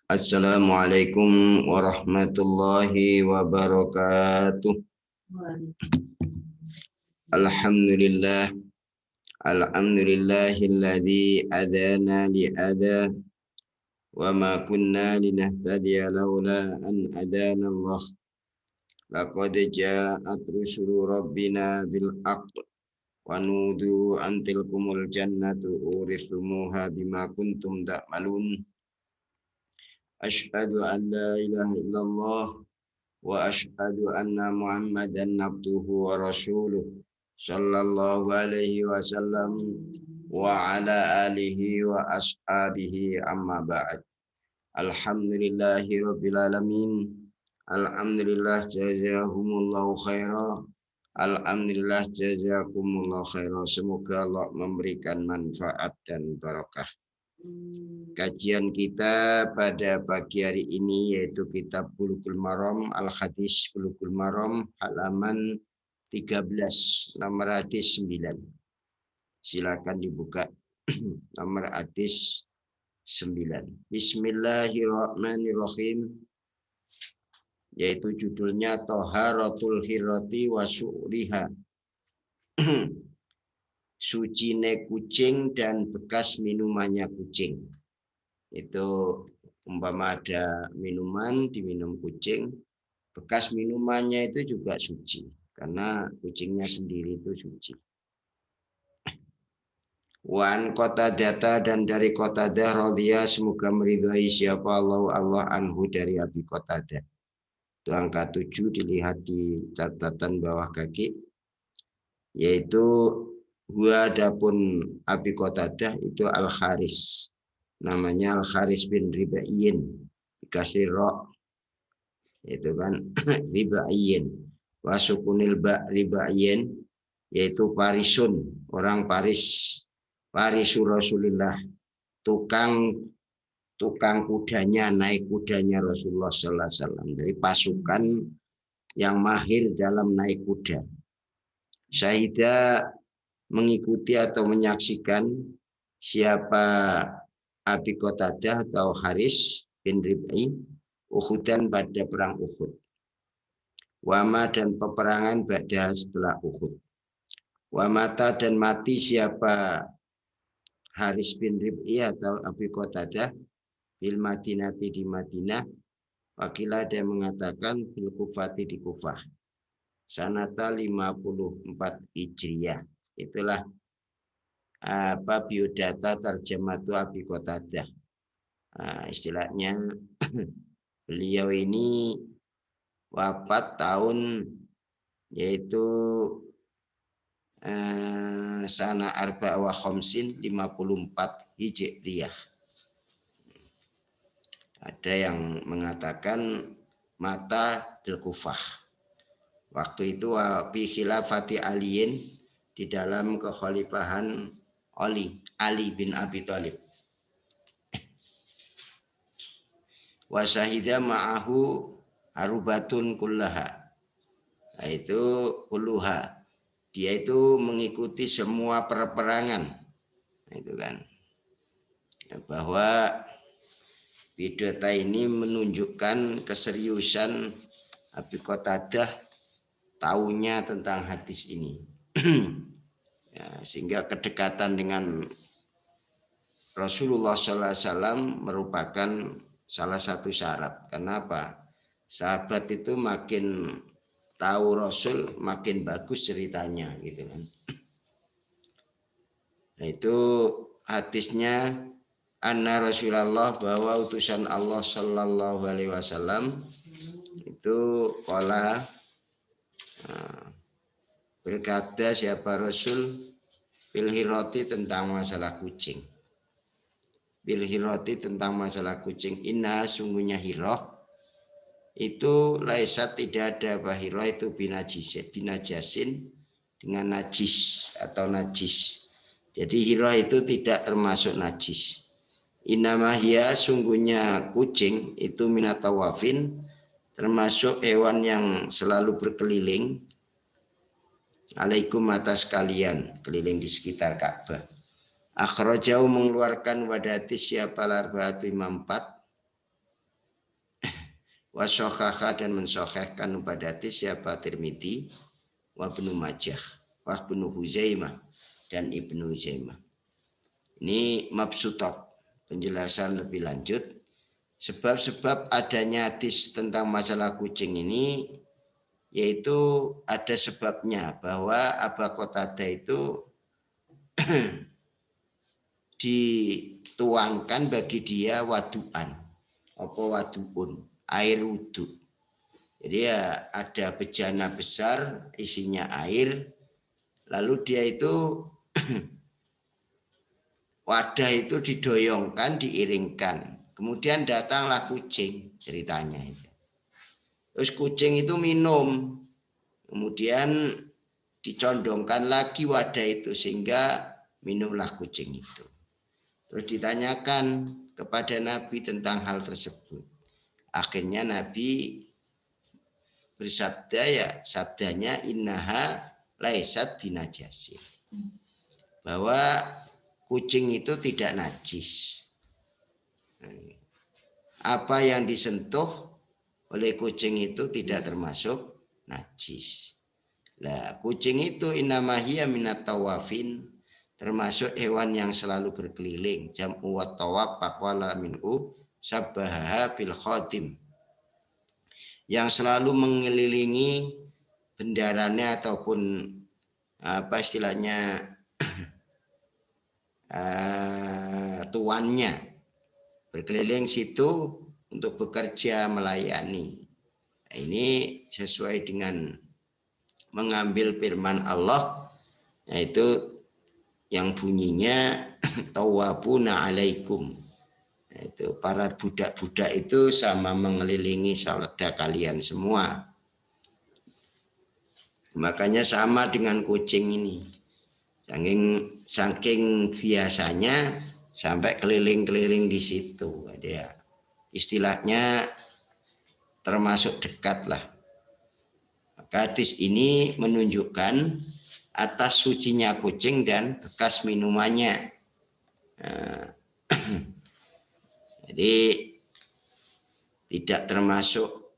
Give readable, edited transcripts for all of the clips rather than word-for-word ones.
Assalamualaikum warahmatullahi wabarakatuh. Alhamdulillah, alhamdulillahilladzi adana li'ada wa ma kunna linahtadiya laula an adana Allah. Laqad ja'at rusulu rabbina bil haqq wa nudu an tilkumul jannatu urithumuha bima kuntum ta'malun. Asyhadu an la ilaha illallah wa asyhadu anna Muhammadan abduhu wa rasuluh sallallahu alaihi wasallam wa ala alihi wa ashabihi amma ba'd. Alhamdulillahi rabbil alamin. Alhamdulillah jazakumullahu khaira. Alhamdulillah jazakumullahu khaira. Semoga Allah memberikan manfaat dan barakah. Kajian kita pada pagi hari ini yaitu kitab Bulughul Maram, Al-Hadis Bulughul Maram, halaman 13, nomor hadis 9. Silakan dibuka nomor hadis 9. Bismillahirrahmanirrahim. Yaitu judulnya Thaharatul Hirati wa Su'riha. Sucine kucing dan bekas minumannya kucing. Itu umpama ada minuman diminum kucing, bekas minumannya itu juga suci karena kucingnya sendiri itu suci. Wan Qatadah, dan dari Qatadah radhiyallahu semoga meridhai siapa Allah anhu dari Abi Qatadah. Itu angka 7 dilihat di catatan bawah kaki, yaitu gua adapun Abi Qatadah itu Al-Kharis. Namanya Al-Kharis bin Ribaiyin, dikasih ro, itu kan Ribaiyin. Wasukunil ba Ribaiyin, yaitu Parisun, orang Paris, Parisu Rasulullah, tukang kudanya, naik kudanya Rasulullah sallallahu alaihi wasallam. Dari pasukan yang mahir dalam naik kuda. Syahidah mengikuti atau menyaksikan siapa Abi Qatadah atau Haris bin Rib'i Uhudan pada perang Uhud. Wama dan peperangan pada setelah Uhud. Wamata dan mati siapa Haris bin Rib'i atau Abi Qatadah bil Madinati di Madinah. Wakilah dia mengatakan bil Kufati di Kufah. Sanata 54 Hijriyah. Itulah biodata terjematu Abi Qatadah. Istilahnya beliau ini wafat tahun yaitu sana arba wa khamsin 54 Hijriyah. Ada yang mengatakan mata del Kufah. Waktu itu fi khilafati aliyin, di dalam kekhalifahan Ali bin Abi Thalib. Wasahida ma'ahu harubatun kullaha. Itu kulluha. Dia itu mengikuti semua peperangan. Itu kan. Bahwa bidata ini menunjukkan keseriusan Abi Qatadah taunya tentang hadis ini. Ya, sehingga kedekatan dengan Rasulullah SAW merupakan salah satu syarat. Kenapa? Sahabat itu makin tahu Rasul, makin bagus ceritanya, gitu kan. Nah, itu hadisnya anna Rasulullah, bahwa utusan Allah Shallallahu Alaihi Wasallam itu qala, berkata siapa Rasul bil hirati tentang masalah kucing. Bil hirati tentang masalah kucing. Inna sungguhnya hiroh itu laisat tidak ada bahirah itu binajasin dengan najis atau najis. Jadi hiroh itu tidak termasuk najis. Inamahya sungguhnya kucing itu minatawafin, termasuk hewan yang selalu berkeliling. Alaikum atas kalian, keliling di sekitar Ka'bah. Akhrajau mengeluarkan wadati siapa larba'atu 54. Wasohaha dan mensohhahkan padati siapa Tirmidzi, wa Ibnu Majah, wa Ibnu Huzaimah dan Ibnu Huzaimah. Ini mabsutat, penjelasan lebih lanjut. Sebab-sebab adanya hadis tentang masalah kucing ini, yaitu ada sebabnya bahwa Abu Qatadah itu dituangkan bagi dia waduan, apa waduun, air wudhu. Jadi ya ada bejana besar isinya air, lalu dia itu wadah itu didoyongkan, diiringkan. Kemudian datanglah kucing, ceritanya itu. Terus kucing itu minum, kemudian dicondongkan lagi wadah itu sehingga minumlah kucing itu. Terus ditanyakan kepada Nabi tentang hal tersebut. Akhirnya Nabi bersabda, ya sabdanya innaha laisat binajasin, bahwa kucing itu tidak najis. Apa yang disentuh oleh kucing itu tidak termasuk najis. Lah kucing itu innamahiyya minat tawafin, termasuk hewan yang selalu berkeliling. Jam'u wa tawaf faqala minhu sabbaha bil khadim, yang selalu mengelilingi bendaranya ataupun apa istilahnya tuannya, berkeliling situ untuk bekerja melayani. Nah, ini sesuai dengan mengambil firman Allah, yaitu yang bunyinya tawabuna alaikum. Itu para budak-budak itu sama mengelilingi saudara kalian semua. Makanya sama dengan kucing ini. Saking biasanya sampai keliling-keliling di situ. Dia istilahnya termasuk dekat lah. Maka hadis ini menunjukkan atas sucinya kucing dan bekas minumannya. Jadi tidak termasuk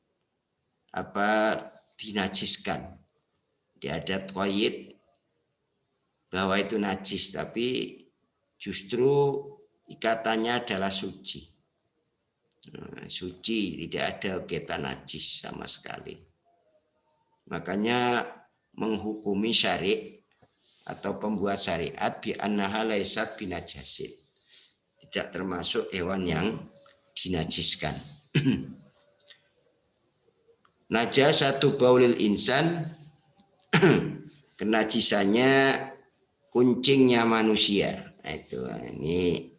dinajiskan. Di adat qaid bahwa itu najis, tapi justru ikatannya adalah suci. Suci, tidak ada kaitan najis sama sekali. Makanya menghukumi syari' atau pembuat syariat bi annaha laisat binajasin, tidak termasuk hewan yang dinajiskan. Najasatu baulil insan, kenajisannya kuncingnya manusia. Nah, ini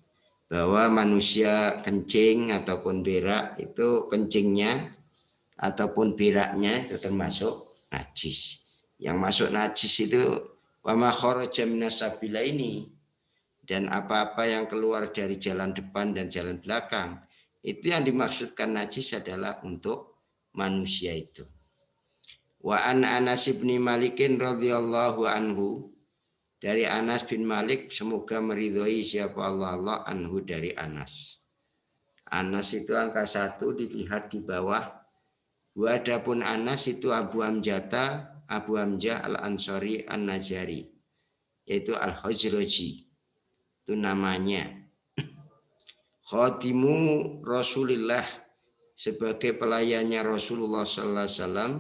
bahwa manusia kencing ataupun berak itu kencingnya ataupun beraknya itu termasuk najis. Yang masuk najis itu wa ma kharaja minas sabilaini, dan apa-apa yang keluar dari jalan depan dan jalan belakang, itu yang dimaksudkan najis adalah untuk manusia itu. Wa an Anas bin Malikin radhiyallahu anhu, dari Anas bin Malik, semoga meridhoi siapa Allah anhu, dari Anas. Anas itu angka 1 dilihat di bawah. Adapun Anas itu Abu Hamzah Al-Ansari An-Najari, yaitu Al-Hajraji, itu namanya. Khadimu Rasulillah, sebagai pelayannya Rasulullah sallallahu alaihi wasallam,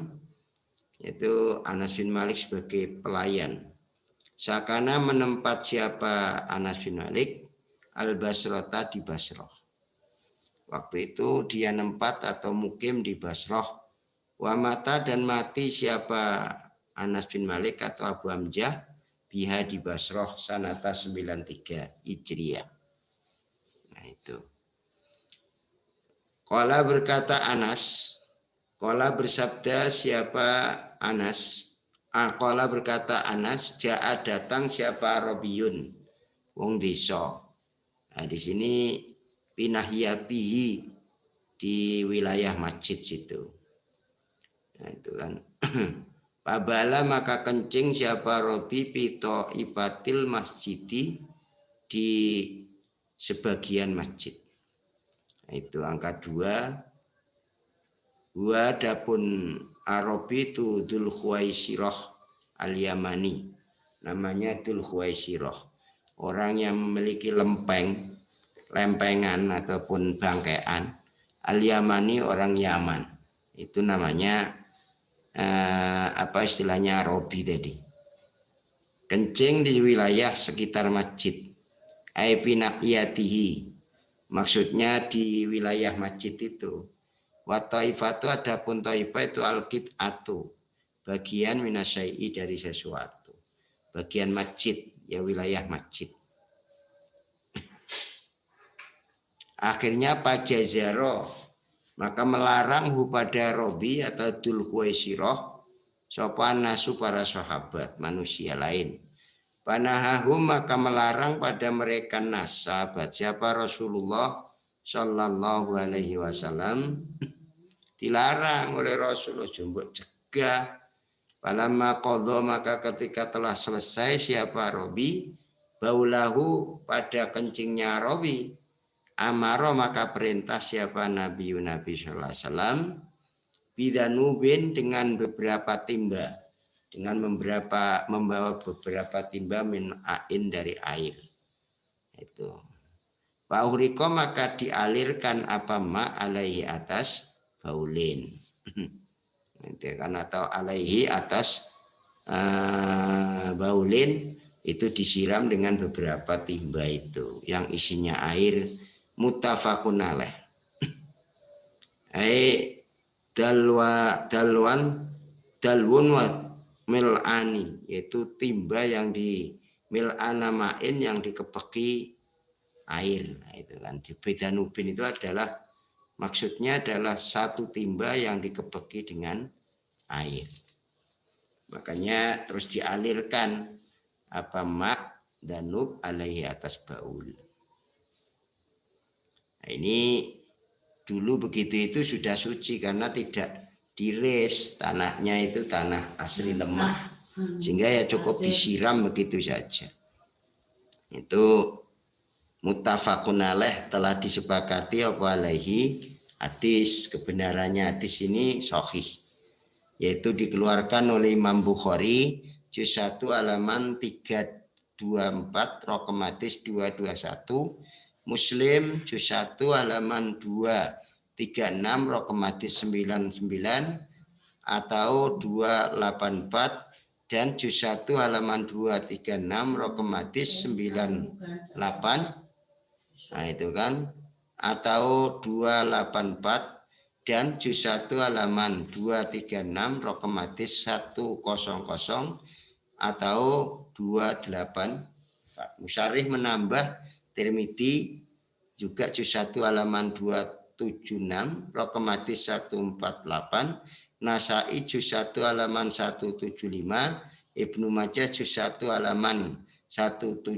yaitu Anas bin Malik sebagai pelayan. Sakana menempat siapa Anas bin Malik Al-Basrata, di Basrah. Waktu itu dia nempat atau mukim di Basrah. Wa mata, dan mati siapa Anas bin Malik atau Abu Hamzah biha, di Basrah, sanata 93 Hijriah. Nah itu. Qala berkata Anas, qala bersabda siapa Anas, qala berkata Anas, jaa datang siapa Robiyun, wong desa. Nah di sini pinahiyatihi, di wilayah masjid situ. Nah itu kan. Pabala, maka kencing siapa Robi pito ibatil masjidi, di sebagian masjid. Nah, itu angka 2. Wa adapun Arabi itu Dzul Khuwaisirah al-Yamani. Namanya Dzul Khuwaisirah. Orang yang memiliki lempengan ataupun bangkean. Al-Yamani orang Yaman. Itu namanya apa istilahnya Arabi tadi. Kencing di wilayah sekitar masjid. Aipinaqiyatihi. Maksudnya di wilayah masjid itu. Wa taifatu adapun taifah itu al-qit'atu. Bagian minasyai'i dari sesuatu. Bagian masjid, ya wilayah masjid. Akhirnya pajazaro, maka melarang hu pada Robi atau Dzul Khuwaisirah sopan nasu para sahabat manusia lain. Panahahum maka melarang pada mereka nas sahabat siapa Rasulullah Shallallahu Alaihi Wasallam, dilarang oleh Rasulullah, jembut cegah. Palamma qadha maka ketika telah selesai siapa Robi baulahu pada kencingnya Robi, amaro maka perintah siapa Nabi Sallallahu Alaihi Wasallam bidanubin dengan beberapa timba, dengan membawa beberapa timba min ain dari air. Itu. Fa'uriko maka dialirkan apa ma alaihi atas baulin. Kan atau alaihi atas baulin itu disiram dengan beberapa timba itu yang isinya air. Muttafaqun alaih. Dalwun wa mil'ani, yaitu timba yang di mil'ana ma'in yang dikepeki air. Nah, itu kan di Bedanubin itu adalah maksudnya adalah satu timba yang dikepeki dengan air. Makanya terus dialirkan apa mak danub alaihi atas baul. Nah, ini dulu begitu itu sudah suci karena tidak diris, tanahnya itu tanah asli lemah, sehingga ya cukup disiram begitu saja. Itu muttafaqun alaih, telah disepakati apa alaihi hadis, kebenarannya hadis ini sahih, yaitu dikeluarkan oleh Imam Bukhari juz 1 halaman 324 raqam hadis 221, Muslim juz 1 halaman 236 raqam hadis 99 atau 284 dan juz 1 halaman 236 raqam hadis 98. Nah itu kan, atau 284 dan juz 1 halaman 236 raqam hadis 100 atau 28. Musyarih menambah Tirmidzi juga juz 1 halaman 276 raqam hadis 148, Nasai juz 1 halaman 175, Ibnu Majah juz 1 halaman 176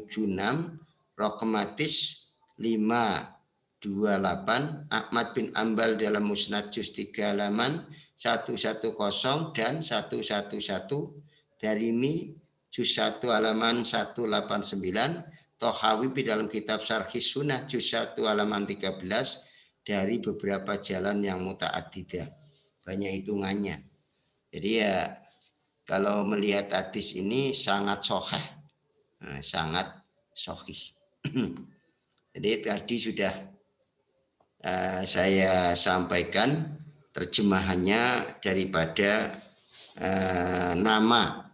raqam hadis 528, Ahmad bin Ambal dalam Musnad juz 3 halaman 110 dan 111, Darimi juz 1 halaman 189, Tohawi di dalam kitab Syarhis Sunnah juz 1 halaman 13, dari beberapa jalan yang muta'addidah, banyak hitungannya. Jadi ya kalau melihat hadis ini sangat sahih, sangat sahih. Jadi tadi sudah saya sampaikan terjemahannya daripada nama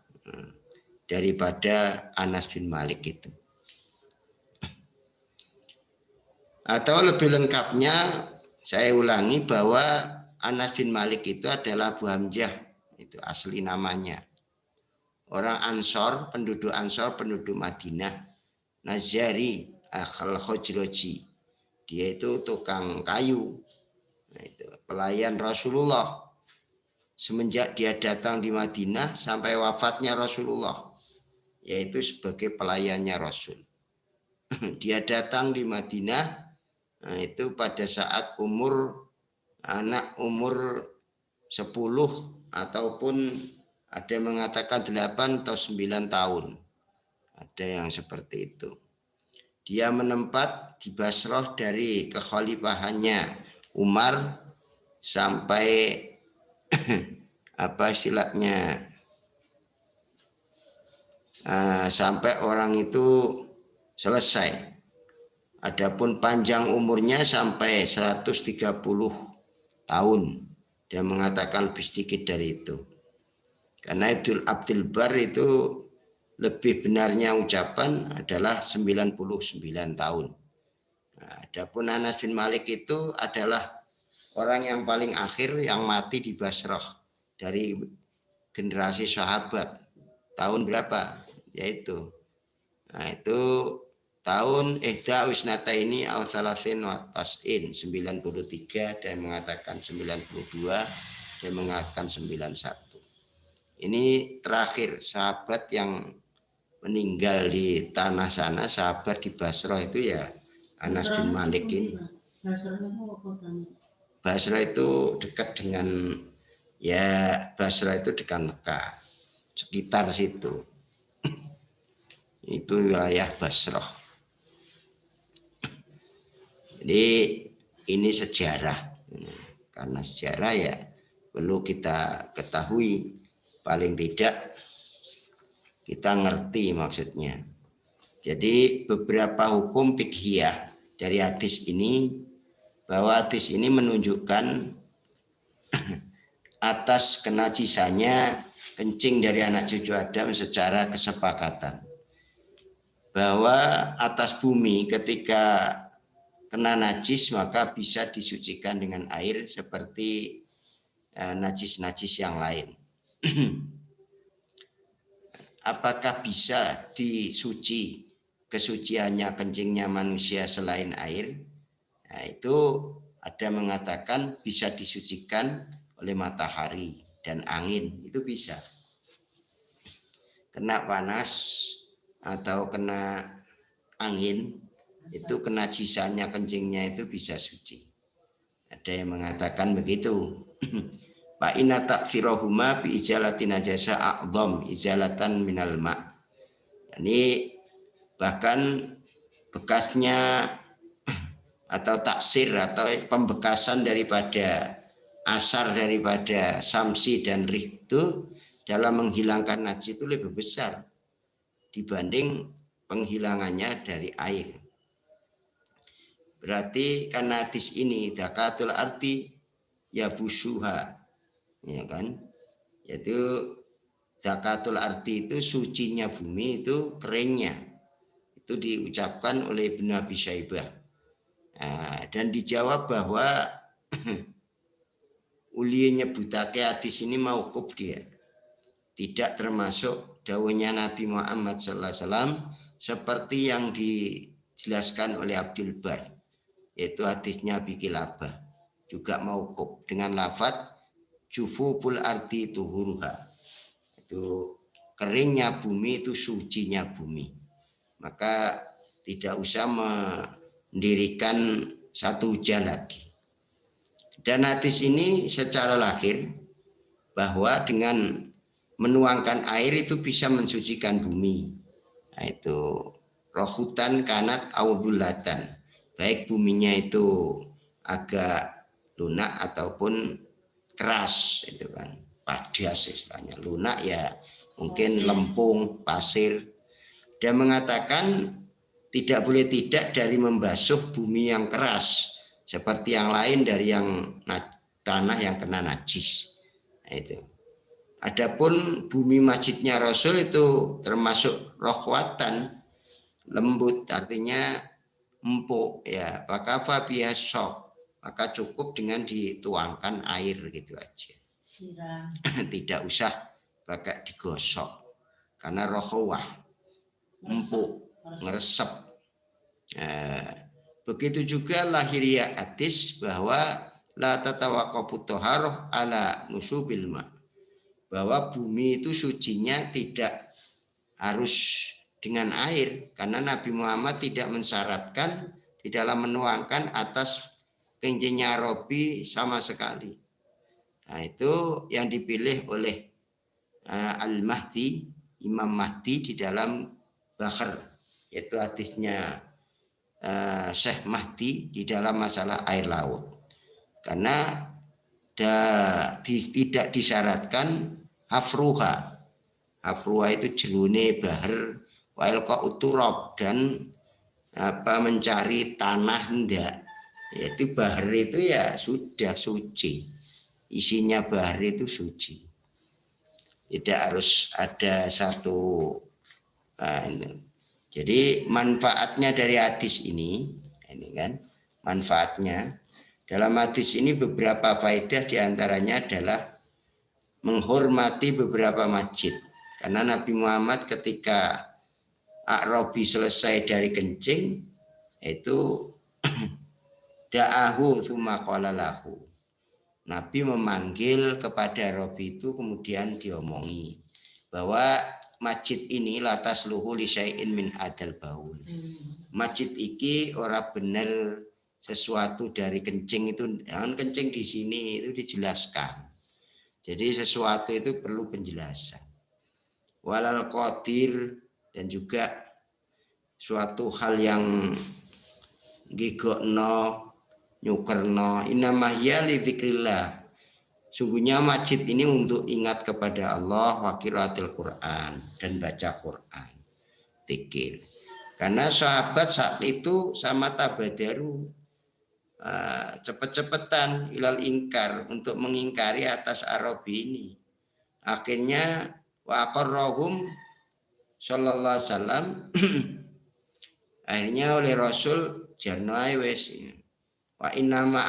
daripada Anas bin Malik itu. Atau lebih lengkapnya saya ulangi bahwa Anas bin Malik itu adalah Abu Hamzah, itu asli namanya. Orang Ansor, penduduk Madinah, Nazari al-Khojroji. Dia itu tukang kayu. Nah, itu pelayan Rasulullah. Semenjak dia datang di Madinah sampai wafatnya Rasulullah, yaitu sebagai pelayannya Rasul. Dia datang di Madinah, nah, itu pada saat anak umur 10 ataupun ada yang mengatakan 8 atau 9 tahun. Ada yang seperti itu. Dia menempat di Basrah dari kekhalifahannya Umar sampai apa istilahnya, sampai orang itu selesai. Adapun panjang umurnya sampai 130 tahun. Dia mengatakan lebih sedikit dari itu. Karena Ibnu Abdul Bar itu lebih benarnya ucapan adalah 99 tahun. Nah, adapun Anas bin Malik itu adalah orang yang paling akhir yang mati di Basrah dari generasi sahabat. Tahun berapa? Yaitu. Nah, itu tahun Ihda Wisnata ini Al-Thalathin wa Tas'in 93 dan mengatakan 92 dan mengatakan 91. Ini terakhir sahabat yang meninggal di tanah sana, sahabat di Basrah itu ya Anas bin Malik ini. Basrah itu dekat dengan Basrah itu dekat Mekah, sekitar situ. Itu wilayah Basrah. Jadi ini sejarah. Karena sejarah ya perlu kita ketahui, paling tidak kita ngerti maksudnya. Jadi beberapa hukum fiqhiyah dari hadis ini, bahwa hadis ini menunjukkan atas kenajisannya kencing dari anak cucu Adam secara kesepakatan. Bahwa atas bumi ketika kena najis maka bisa disucikan dengan air seperti najis-najis yang lain. Apakah bisa disuci kesuciannya kencingnya manusia selain air? Nah, itu ada mengatakan bisa disucikan oleh matahari dan angin, itu bisa. Kena panas atau kena angin, itu kenajisannya kencingnya itu bisa suci. Ada yang mengatakan begitu. Fa inna takfirahuma bi ijalati najasa a'dham ijalatan minal ma'. Ini bahkan bekasnya atau taksir atau pembekasan daripada asar daripada samsi dan rih itu dalam menghilangkan najis itu lebih besar dibanding penghilangannya dari air. Berarti karena hadis ini dakatul arti ya busuha, ya kan, yaitu zakatul arti itu sucinya bumi, itu keringnya, itu diucapkan oleh Ibnu Abi Syaibah. Nah, dan dijawab bahwa uli nyebutake hadis ini mauquf, dia tidak termasuk dawuhnya Nabi Muhammad SAW seperti yang dijelaskan oleh Abdul Bar, yaitu hadisnya Abi Kilabah juga mauquf dengan lafaz jufuful ardi tuhuruha, itu keringnya bumi itu sucinya bumi, maka tidak usah mendirikan satu hujan lagi. Dan hadis ini secara lahir bahwa dengan menuangkan air itu bisa mensucikan bumi. Nah, itu rohutan kanat audulatan, baik buminya itu agak lunak ataupun keras, itu kan padas istilahnya. Lunak ya mungkin lempung, pasir. Dia mengatakan tidak boleh tidak dari membasuh bumi yang keras seperti yang lain dari yang tanah yang kena najis. Nah, itu. Adapun bumi masjidnya Rasul itu termasuk rohwatan, lembut, artinya empuk ya, maka fabiyasok, maka cukup dengan dituangkan air gitu aja. Tidak usah pakai digosok karena rohwah empuk, ngeresep. Begitu juga lahiriah hadis bahwa la tatawaqafu thaharah ala nusubil ma, bahwa bumi itu sucinya tidak harus dengan air, karena Nabi Muhammad tidak mensyaratkan di dalam menuangkan atas kencingnya Robi sama sekali. Nah, itu yang dipilih oleh Al-Mahdi, Imam Mahdi di dalam Bakhar, yaitu hadisnya Syekh Mahdi di dalam masalah air laut. Karena tidak disyaratkan hafruha. Hafruha itu jelune bahar wa ilqa'u turab, dan mencari tanah enggak. Yaitu bahar itu ya sudah suci. Isinya bahar itu suci. Tidak harus ada satu jadi manfaatnya dari hadis ini kan, manfaatnya dalam hadis ini beberapa faedah, diantaranya adalah menghormati beberapa masjid. Karena Nabi Muhammad ketika A'rabi selesai dari kencing itu da'ahu tsumma qala lahu. Nabi memanggil kepada Robi itu, kemudian diomongi bahwa masjid ini latas luhu li syai'in min adal baul. Masjid iki ora bener sesuatu dari kencing itu, jangan kencing di sini, itu dijelaskan. Jadi sesuatu itu perlu penjelasan. Walal qadir, dan juga suatu hal yang gigokno, nyukerno, inamahya li dzikrillah. Sungguhnya masjid ini untuk ingat kepada Allah, wa qiraatil Quran, dan baca Quran. Zikir. Karena sahabat saat itu sama tabadaru cepet-cepetan ilal ingkar, untuk mengingkari atas Arabi ini. Akhirnya wa aqarrahum sallallahu alaihi wasallam akhirnya oleh Rasul jarnai wes wa innama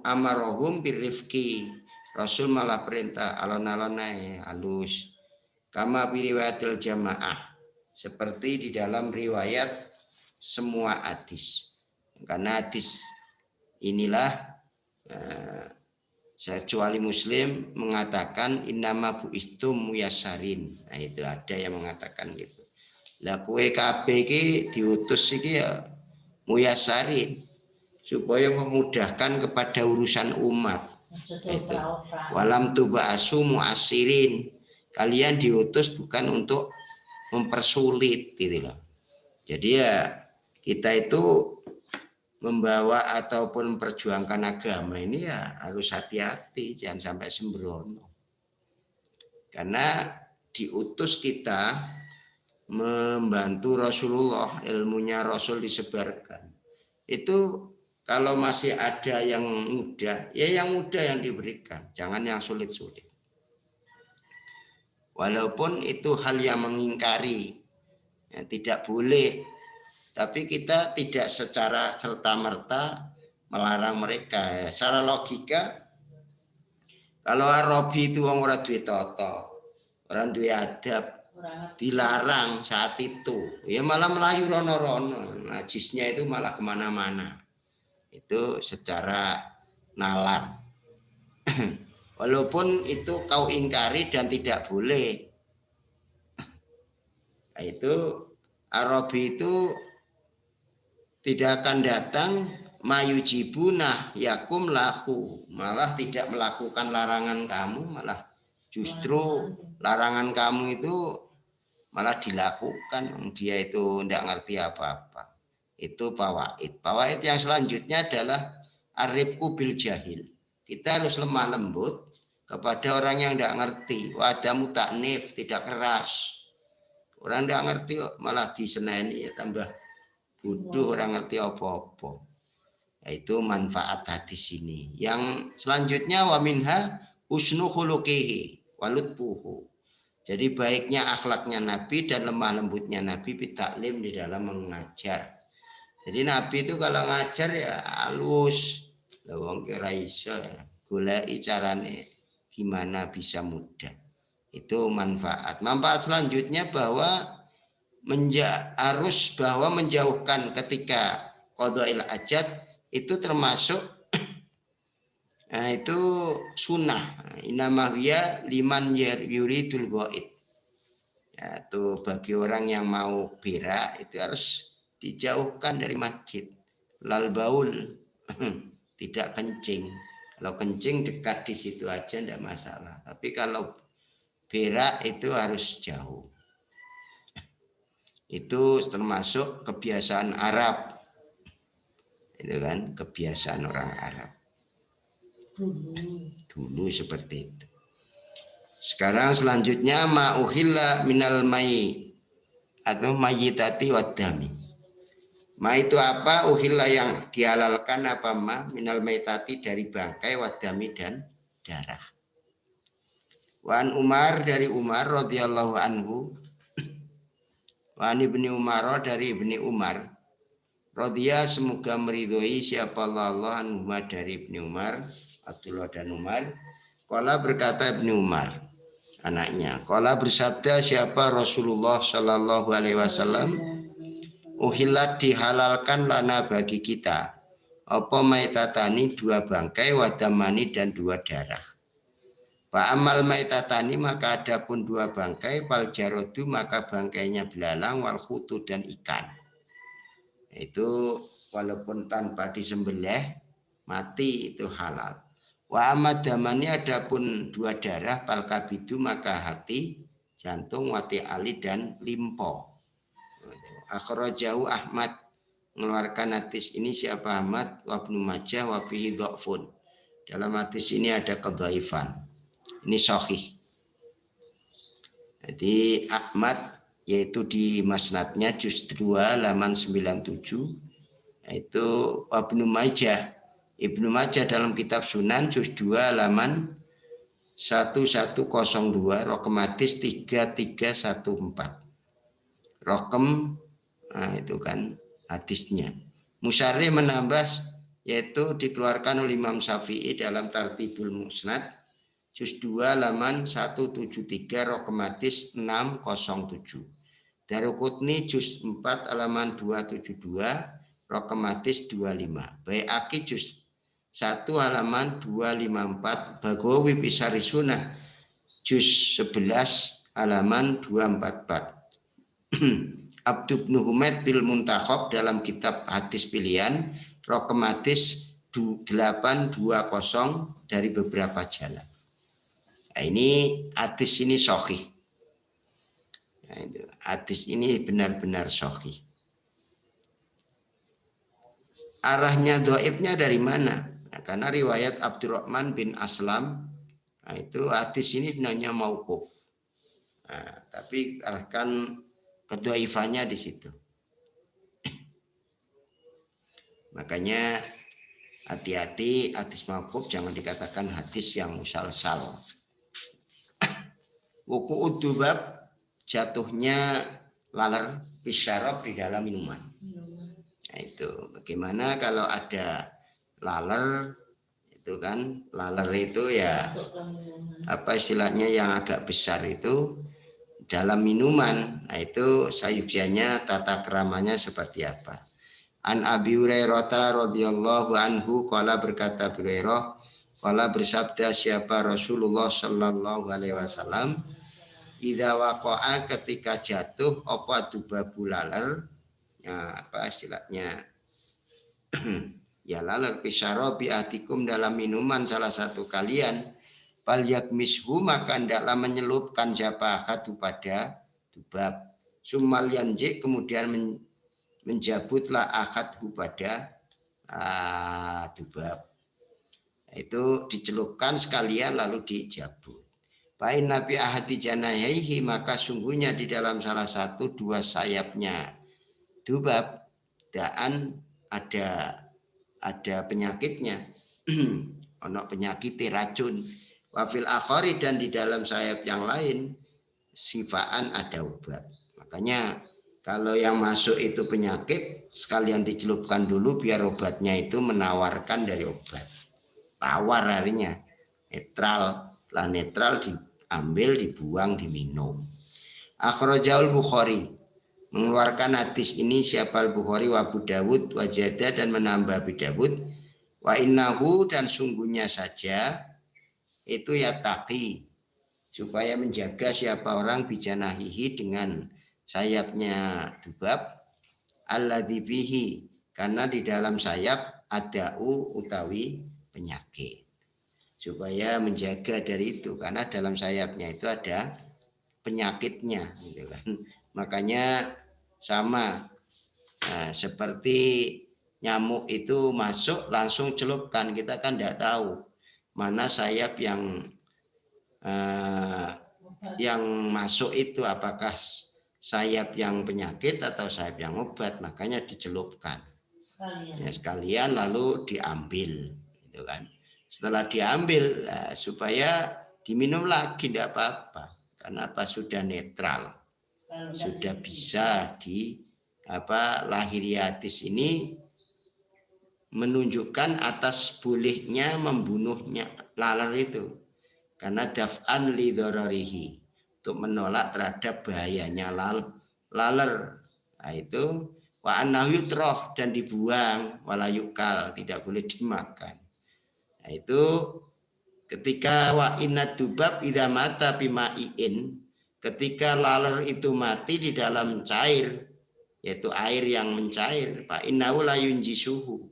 amarahum birrifqi. Rasul malah perintah alon-alonai halus, kama biriwayatil jamaah, seperti di dalam riwayat semua hadis. Karena hadis inilah kecuali Muslim mengatakan innama buistum muyasarin. Nah itu ada yang mengatakan gitu. Lah kue kabeh iki diutus iki ya muyasarin, supaya memudahkan kepada urusan umat. Itu. Walam tuba'asu mu'asirin, kalian diutus bukan untuk mempersulit gitu loh. Jadi ya kita itu membawa ataupun memperjuangkan agama ini ya harus hati-hati, jangan sampai sembrono. Karena diutus kita membantu Rasulullah, ilmunya Rasul disebarkan. Itu kalau masih ada yang mudah, ya yang mudah yang diberikan, jangan yang sulit-sulit. Walaupun itu hal yang mengingkari, ya, tidak boleh, tapi kita tidak secara serta-merta melarang mereka. Ya, secara logika, kalau Arabi itu orang duwe tata, orang duwe adab, dilarang saat itu, ya malah melayu rono-rono, najisnya itu malah kemana-mana. Itu secara nalar. Walaupun itu kau ingkari dan tidak boleh. Nah, itu Arabi itu tidak akan datang mayujibunah yakum lahu, malah tidak melakukan larangan kamu, malah justru larangan kamu itu malah dilakukan. Dia itu tidak ngerti apa-apa. Itu fawaid. Fawaid yang selanjutnya adalah arifku bil jahil. Kita harus lemah lembut kepada orang yang tidak ngerti. Wadamu taknif, tidak keras. Orang tidak ngerti malah diseneni, ya tambah bodoh, orang ngerti apa-apa. Yaitu manfaat hadis ini. Yang selanjutnya wa minha husnu khuluqihi walutfuhu. Jadi baiknya akhlaknya Nabi dan lemah lembutnya Nabi bitaklim di dalam mengajar. Jadi Nabi itu kalau ngajar ya halus, lawang kira iso ya, goleki carane gimana bisa mudah. Itu manfaat. Manfaat selanjutnya bahwa harus bahwa menjauhkan ketika qada'il hajat itu termasuk nah itu sunnah. Inamahiyya liman yuridul ghaid. Ya, itu bagi orang yang mau berak itu harus dijauhkan dari masjid. Lal baul tidak kencing. Kalau kencing dekat di situ aja tidak masalah. Tapi kalau berak itu harus jauh. Itu termasuk kebiasaan Arab. Itu kan kebiasaan orang Arab. Dulu seperti itu. Sekarang selanjutnya ma'uhilla minal mai atau mayyitati waddami. Ma itu apa? Uhilla yang dihalalkan apa ma? Minal maitati dari bangkai waddami dan darah. Wan Umar dari Umar radhiyallahu anhu. Wan ibni Umar dari ibni Umar. Radhiya semoga meridhoi siapa Allah anhu dari ibni Umar, Abdullah dan Umar. Qala berkata ibni Umar, anaknya. Qala bersabda siapa Rasulullah Shallallahu Alaihi Wasallam. Uhillat dihalalkan lana bagi kita. Apa maitatani dua bangkai wadamani dan dua darah. Fa amal maitatani maka ada pun dua bangkai fal jarodu maka bangkainya belalang wal khutu dan ikan. Itu walaupun tanpa disembelih mati itu halal. Wa amad damani ada pun dua darah fal kabidu maka hati, jantung, wati ali dan limpo. Akhrajahu Ahmad mengeluarkan hadis ini siapa Ahmad wa Ibnu Majah wa fihi dha'fun. Dalam hadis ini ada kedhaifan. Ini sahih. Jadi Ahmad yaitu di Masnadnya juz 2 halaman 97 itu Ibnu Majah. Ibnu Majah dalam kitab Sunan juz 2 halaman 1102 raqam hadis 3314. Raqam itu kan hadisnya. Musyarrih menambah yaitu dikeluarkan oleh Imam Syafi'i dalam Tartibul Musnad juz 2 halaman 173 raqam hadis 607. Daruqutni juz 4 halaman 272 raqam hadis 25. Baihaqi juz 1 halaman 254 Bagawi Bisari Sunnah juz 11 halaman 244. Abdu bin Humaid bil Muntakhab dalam kitab hadis pilihan raqam hadis 820 dari beberapa jalan. Nah, ini hadis ini sahih. Nah, hadis ini benar-benar sahih. Arahnya dhaifnya dari mana? Nah, karena riwayat Abdurrahman bin Aslam, nah, itu hadis ini sebenarnya mauquf. Nah, tapi arahkan kedhaifannya di situ. Makanya hati-hati hadis mauquf jangan dikatakan hadis yang musalsal. Wuku udubab jatuhnya laler bisyarab di dalam minuman. Nah, itu bagaimana kalau ada laler itu kan laler itu ya apa istilahnya yang agak besar itu dalam minuman. Nah, itu sayujiannya tata keramanya seperti apa. An Abi Hurairah radhiyallahu anhu qala berkata Abu Hurairah qala bersabda siapa Rasulullah sallallahu alaihi wasallam idza waqa'a ketika jatuh apa dubabu laler ya apa istilahnya ya laler bisyarabi atikum dalam minuman salah satu kalian fal yakmishu maka hendaklah menyelupkan siapa akadu pada dubab summal yanji kemudian menjabutlah akadhu pada dubab itu dicelupkan sekalian lalu dijabut. Fa'in nabi ahadi janayaihi maka sungguhnya di dalam salah satu dua sayapnya dubab daan ada penyakitnya ono penyakit racun wafil akhari dan di dalam sayap yang lain sifaan ada obat. Makanya kalau yang masuk itu penyakit sekalian dicelupkan dulu biar obatnya itu menawarkan dari obat. Tawar harinya netral lah netral diambil dibuang diminum. Akhrajahul Bukhari mengeluarkan hadis ini siapa Al-Bukhari wa Abu Dawud wa Jada dan menambah Abu Dawud wa innahu dan sungguhnya saja itu yataqi supaya menjaga siapa orang bijanahihi dengan sayapnya dubab alladzi bihi karena di dalam sayap ada utawi penyakit supaya menjaga dari itu karena dalam sayapnya itu ada penyakitnya gitu kan. Makanya sama seperti nyamuk itu masuk langsung celupkan kita kan tidak tahu mana sayap yang masuk itu, apakah sayap yang penyakit atau sayap yang obat, makanya dicelupkan sekalian lalu diambil gitu kan. Setelah diambil supaya diminum lagi tidak apa-apa, karena apa, sudah netral, sudah bisa lahiriatis ini menunjukkan atas bolehnya membunuhnya laler itu, karena daf'an li dzararihi, untuk menolak terhadap bahayanya laler. Nah itu wa annahu yutroh, dan dibuang, wala yukal, tidak boleh dimakan. Nah itu ketika wa inna dubab idza mata bima'in, ketika laler itu mati di dalam cair, yaitu air yang mencair, fa innahu la yunjisuhu,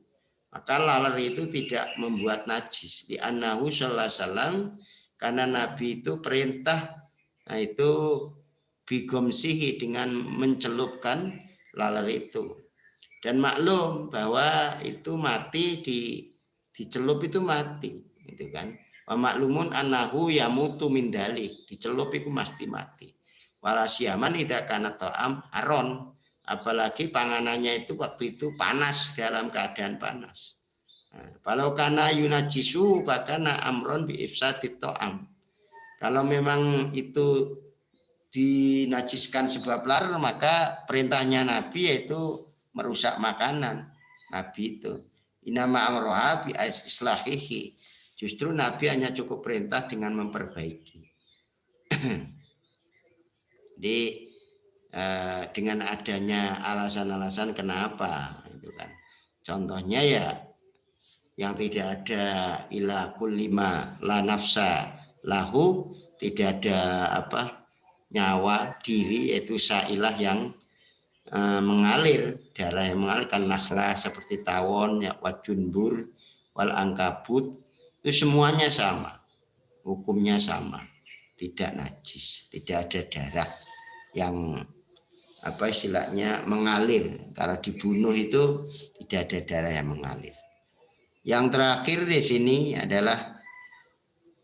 maka laler itu tidak membuat najis. Di annahu sallallahu alaihi wasallam, karena Nabi itu perintah, nah itu bigomsihi, dengan mencelupkan laler itu. Dan maklum bahwa itu mati, dicelup itu mati, gitu kan. Wa maklumun annahu yamutu min dalik, dicelup itu mesti mati. Walasiaman tidak karena to'am haron, apalagi panganannya itu waktu itu panas, dalam keadaan panas. Nah, kalau karena yunajisu bakana amron bi ifsadit to'am, kalau memang itu dinajiskan sebab laler, maka perintahnya Nabi yaitu merusak makanan. Nabi itu inama amroha bi islahihi, justru Nabi hanya cukup perintah dengan memperbaiki. Jadi dengan adanya alasan-alasan kenapa itu kan, contohnya ya yang tidak ada ila kullima la nafsa lahu, tidak ada nyawa diri, yaitu sailah yang mengalir, darah yang mengalir, kan nakhla seperti tawon, ya, wajunbur, wal angkabut, itu semuanya sama, hukumnya sama, tidak najis, tidak ada darah yang istilahnya mengalir. Kalau dibunuh itu tidak ada darah yang mengalir. Yang terakhir di sini adalah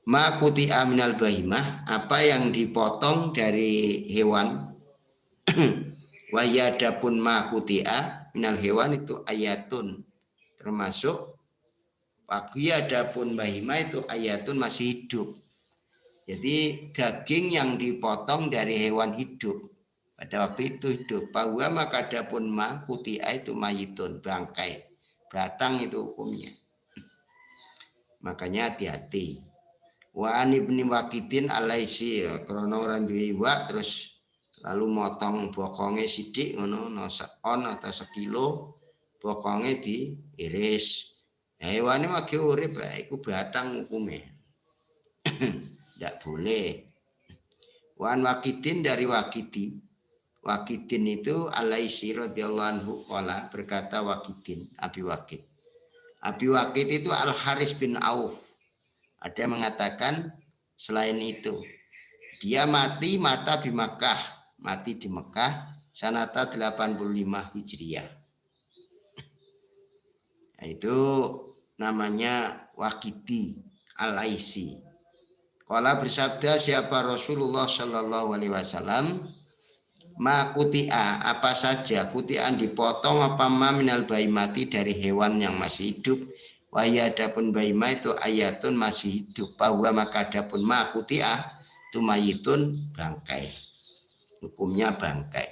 ma kuti'a minal bahimah, apa yang dipotong dari hewan. Wahiyadapun ma kuti'a minal hewan itu ayatun, termasuk wahiyadapun bahimah itu ayatun, masih hidup. Jadi daging yang dipotong dari hewan hidup pada waktu itu hidup. Bahwa maka adapun ma kuti'a itu mayitun, bangkai, batang itu hukumnya. Makanya hati-hati. Wa an ibni Waqidin alaisi, krono orang duwe iwak terus lalu motong bokonge sidik ngono, seon atau sekilo, bokonge diiris. Hewane mage urip iku batang hukume. Tidak boleh. Wa an Waqidin, dari Waqidi. Waqidin itu alaisi radhiyallahu anhu qala, berkata Waqidin, Abi Waqid. Abi Waqid itu Al Haris bin Auf. Ada yang mengatakan selain itu, dia mati di Mekah sanata 85 Hijriah. Nah, itu namanya Waqidi Al-Aisi. Qala bersabda siapa Rasulullah Shallallahu Alaihi Wasallam, ma kuti'a, apa saja kuti'an dipotong apa ma minal baimati, dari hewan yang masih hidup. Wahya adapun baima itu ayatun, masih hidup. Bahwa maka adapun ma kuti'a itu mayitun, bangkai, hukumnya bangkai.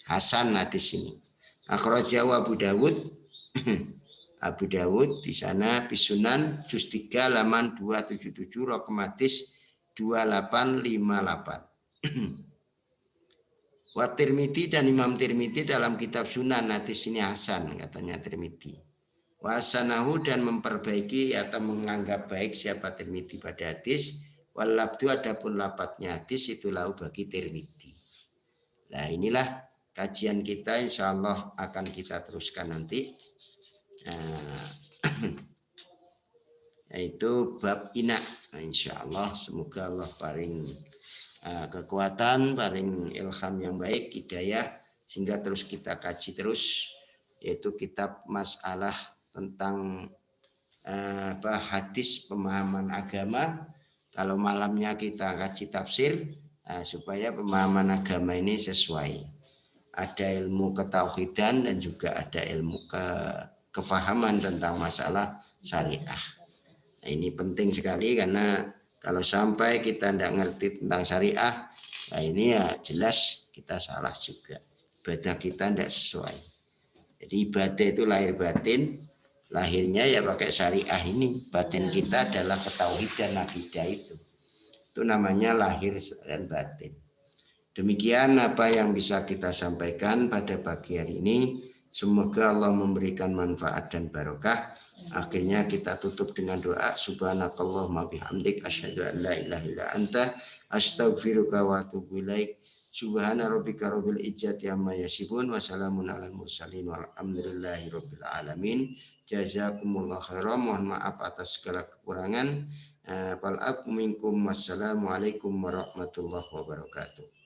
Hasan hadis ini. Akhrajahu Abu Dawud. Abu Dawud di sana Bisunan juz 3 halaman 277, raqam hadis 2858. Wa Tirmidzi, dan Imam Tirmidzi dalam kitab Sunan, hadis ini hasan katanya Tirmidzi. Wa hasanahu, dan memperbaiki atau menganggap baik siapa Tirmidzi pada hadis. Wal labdu, adapun lapatnya hadis itu lahu bagi Tirmidzi. Nah inilah kajian kita, insyaallah akan kita teruskan nanti. Yaitu bab inak. Nah, insyaallah semoga Allah paling kekuatan, paling ilham yang baik, hidayah, sehingga terus kita kaji terus, yaitu kitab masalah tentang hadis pemahaman agama. Kalau malamnya kita kaji tafsir supaya pemahaman agama ini sesuai. Ada ilmu ketauhidan dan juga ada ilmu kefahaman tentang masalah syariah. Nah, ini penting sekali karena kalau sampai kita tidak ngerti tentang syariah, nah ini ya jelas kita salah juga. Ibadah kita tidak sesuai. Jadi ibadah itu lahir batin, lahirnya ya pakai syariah ini. Batin kita adalah ketauhidan akidah itu. Itu namanya lahir dan batin. Demikian apa yang bisa kita sampaikan pada pagi hari ini. Semoga Allah memberikan manfaat dan barokah. Akhirnya kita tutup dengan doa. Subhanakallahumma bihamdik asyhadu an la ilaha illa anta astaghfiruka wa atubu ilaik. Subhana rabbika rabbil izzati amma yasifun wa salamun alal mursalin walhamdulillahi rabbil alamin. Jazakumullah khairan. Mohon maaf atas segala kekurangan. Wassalamualaikum warahmatullahi wabarakatuh.